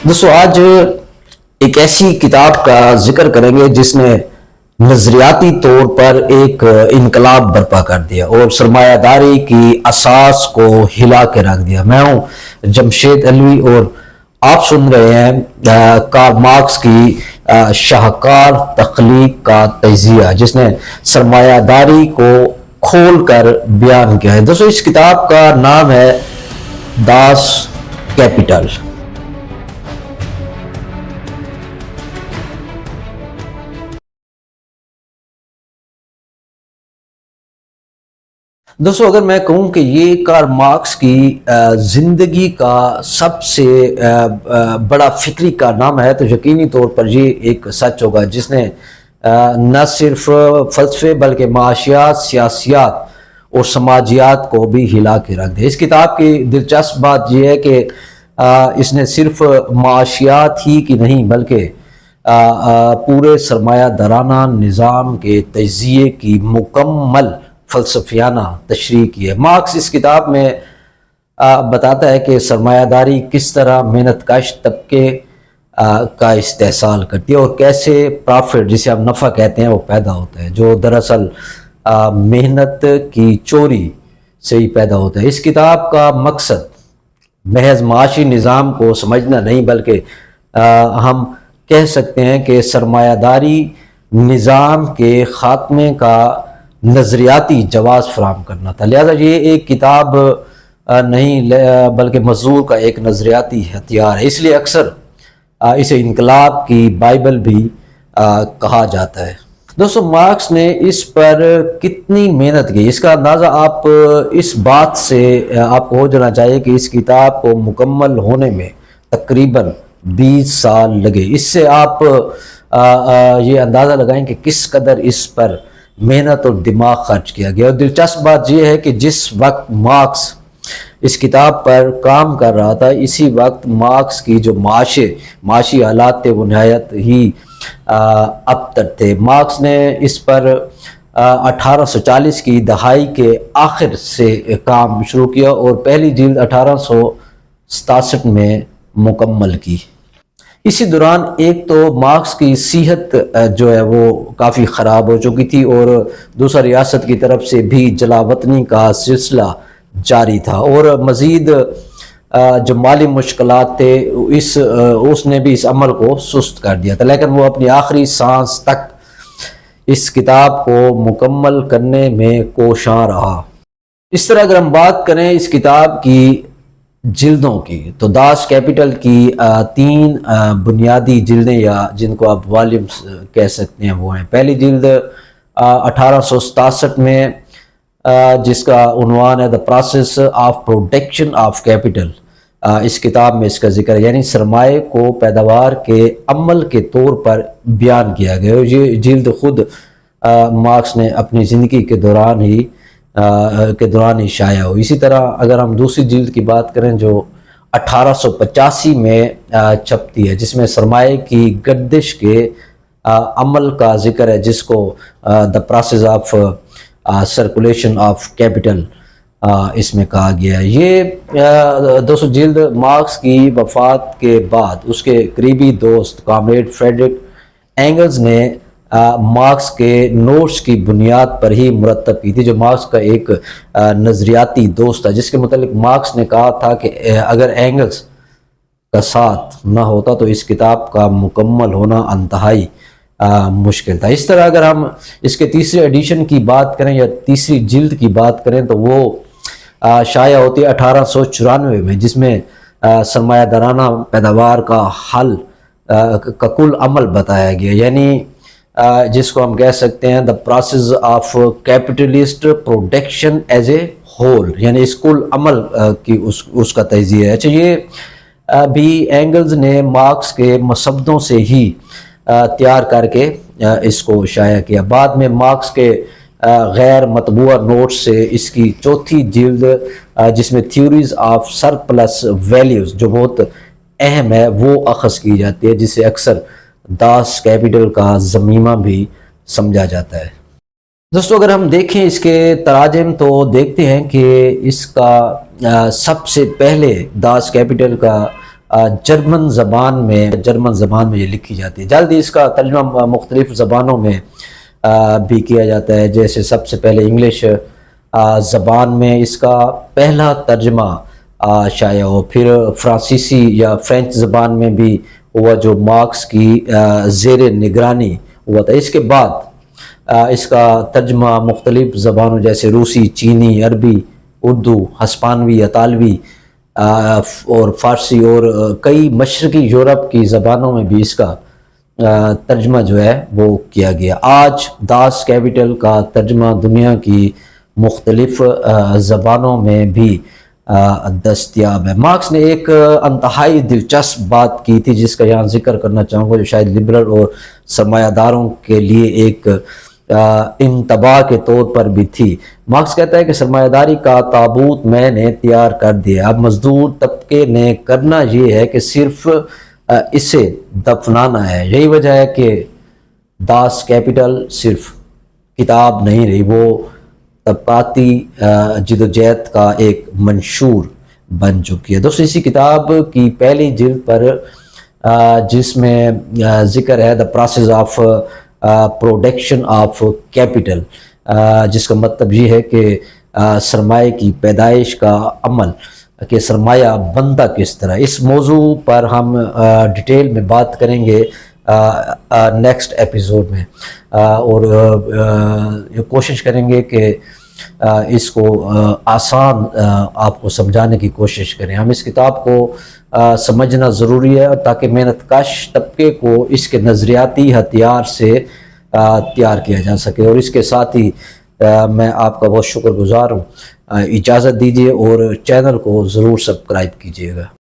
دوستو آج ایک ایسی کتاب کا ذکر کریں گے جس نے نظریاتی طور پر ایک انقلاب برپا کر دیا اور سرمایہ داری کی اساس کو ہلا کے رکھ دیا۔ میں ہوں جمشید علوی اور آپ سن رہے ہیں کارل مارکس کی شاہکار تخلیق کا تجزیہ جس نے سرمایہ داری کو کھول کر بیان کیا ہے۔ دوستو اس کتاب کا نام ہے داس کیپٹل۔ دوستو اگر میں کہوں کہ یہ کارل مارکس کی زندگی کا سب سے بڑا فکری کارنامہ ہے تو یقینی طور پر یہ ایک سچ ہوگا جس نے نہ صرف فلسفے بلکہ معاشیات، سیاسیات اور سماجیات کو بھی ہلا کے رکھ دیا۔ اس کتاب کی دلچسپ بات یہ ہے کہ اس نے صرف معاشیات ہی کی نہیں بلکہ پورے سرمایہ دارانہ نظام کے تجزیے کی مکمل فلسفیانہ تشریح کی ہے۔ مارکس اس کتاب میں بتاتا ہے کہ سرمایہ داری کس طرح محنت کش طبقے کا استحصال کرتی ہے اور کیسے پرافٹ جسے ہم نفع کہتے ہیں وہ پیدا ہوتا ہے جو دراصل محنت کی چوری سے ہی پیدا ہوتا ہے۔ اس کتاب کا مقصد محض معاشی نظام کو سمجھنا نہیں بلکہ ہم کہہ سکتے ہیں کہ سرمایہ داری نظام کے خاتمے کا نظریاتی جواز فراہم کرنا تھا۔ لہذا یہ ایک کتاب نہیں بلکہ مزدور کا ایک نظریاتی ہتھیار ہے، اس لیے اکثر اسے انقلاب کی بائبل بھی کہا جاتا ہے۔ دوستو مارکس نے اس پر کتنی محنت کی اس کا اندازہ آپ اس بات سے آپ کو ہو جانا چاہیے کہ اس کتاب کو مکمل ہونے میں تقریباً 20 سال لگے۔ اس سے آپ یہ اندازہ لگائیں کہ کس قدر اس پر محنت اور دماغ خرچ کیا گیا۔ اور دلچسپ بات یہ ہے کہ جس وقت مارکس اس کتاب پر کام کر رہا تھا اسی وقت مارکس کی جو معاشی حالات تھے وہ نہایت ہی ابتر تھے۔ مارکس نے اس پر 1840 کی دہائی کے آخر سے کام شروع کیا اور پہلی جلد 1867 میں مکمل کی۔ اسی دوران ایک تو مارکس کی صحت جو ہے وہ کافی خراب ہو چکی تھی اور دوسرا ریاست کی طرف سے بھی جلا وطنی کا سلسلہ جاری تھا اور مزید جو مالی مشکلات تھے اس نے بھی اس عمل کو سست کر دیا تھا، لیکن وہ اپنی آخری سانس تک اس کتاب کو مکمل کرنے میں کوشاں رہا۔ اس طرح اگر ہم بات کریں اس کتاب کی جلدوں کی تو داس کیپٹل کی 3 بنیادی جلدیں یا جن کو آپ والیومز کہہ سکتے ہیں وہ ہیں۔ پہلی جلد 1867 میں جس کا عنوان ہے The Process of Production of Capital۔ اس کتاب میں اس کا ذکر ہے یعنی سرمایہ کو پیداوار کے عمل کے طور پر بیان کیا گیا۔ یہ جلد خود مارکس نے اپنی زندگی کے دوران ہی شائع ہو۔ اسی طرح اگر ہم دوسری جلد کی بات کریں جو 1885 میں چھپتی ہے جس میں سرمایہ کی گردش کے عمل کا ذکر ہے جس کو The Process of Circulation of Capital اس میں کہا گیا ہے۔ یہ دوستو جلد مارکس کی وفات کے بعد اس کے قریبی دوست کامریڈ فریڈرک اینگلز نے مارکس کے نوٹس کی بنیاد پر ہی مرتب کی تھی جو مارکس کا ایک نظریاتی دوست تھا جس کے متعلق مارکس نے کہا تھا کہ اگر اینگلز کا ساتھ نہ ہوتا تو اس کتاب کا مکمل ہونا انتہائی مشکل تھا۔ اس طرح اگر ہم اس کے تیسرے ایڈیشن کی بات کریں یا تیسری جلد کی بات کریں تو وہ شائع ہوتی ہے 1894 میں جس میں سرمایہ دارانہ پیداوار کا حل کا کل عمل بتایا گیا یعنی جس کو ہم کہہ سکتے ہیں The Process of Capitalist Production as a Whole یعنی اس کل عمل کی اس کا تجزیہ ہے۔ اچھا یہ بھی اینگلز نے مارکس کے مسودوں سے ہی تیار کر کے اس کو شائع کیا۔ بعد میں مارکس کے غیر مطبوعہ نوٹس سے اس کی چوتھی جلد جس میں تھیوریز آف سرپلس ویلیوز جو بہت اہم ہے وہ اخذ کی جاتی ہے جسے اکثر داس کیپٹل کا ضمیمہ بھی سمجھا جاتا ہے۔ دوستو اگر ہم دیکھیں اس کے تراجم تو دیکھتے ہیں کہ اس کا سب سے پہلے داس کیپٹل کا جرمن زبان میں یہ لکھی جاتی ہے۔ جلدی اس کا ترجمہ مختلف زبانوں میں بھی کیا جاتا ہے، جیسے سب سے پہلے انگلش زبان میں اس کا پہلا ترجمہ شائع ہو، پھر فرانسیسی یا فرینچ زبان میں بھی ہوا جو مارکس کی زیر نگرانی ہوا تھا۔ اس کے بعد اس کا ترجمہ مختلف زبانوں جیسے روسی، چینی، عربی، اردو، ہسپانوی، اطالوی اور فارسی اور کئی مشرقی یورپ کی زبانوں میں بھی اس کا ترجمہ جو ہے وہ کیا گیا۔ آج داس کیپٹل کا ترجمہ دنیا کی مختلف زبانوں میں بھی دستیاب ہے۔ مارکس نے ایک انتہائی دلچسپ بات کی تھی جس کا یہاں ذکر کرنا چاہوں گا، جو شاید لبرل اور سرمایہ داروں کے لیے ایک انتباہ کے طور پر بھی تھی۔ مارکس کہتا ہے کہ سرمایہ داری کا تابوت میں نے تیار کر دیا، اب مزدور طبقے نے کرنا یہ ہے کہ صرف اسے دفنانا ہے۔ یہی وجہ ہے کہ داس کیپٹل صرف کتاب نہیں رہی، وہ طبقاتی جدوجہد کا ایک منشور بن چکی ہے۔ دوستو، اسی کتاب کی پہلی جلد پر جس میں ذکر ہے the process of production of capital, جس کا مطلب یہ ہے کہ سرمایہ کی پیدائش کا عمل، کہ سرمایہ بنتا کس طرح۔ اس موضوع پر ہم ڈیٹیل میں بات کریں گے نیکسٹ ایپیسوڈ میں، اور یہ کوشش کریں گے کہ اس کو آسان آپ کو سمجھانے کی کوشش کریں۔ ہم اس کتاب کو سمجھنا ضروری ہے تاکہ محنت کش طبقے کو اس کے نظریاتی ہتھیار سے تیار کیا جا سکے۔ اور اس کے ساتھ ہی میں آپ کا بہت شکر گزار ہوں۔ اجازت دیجیے اور چینل کو ضرور سبسکرائب کیجیے گا۔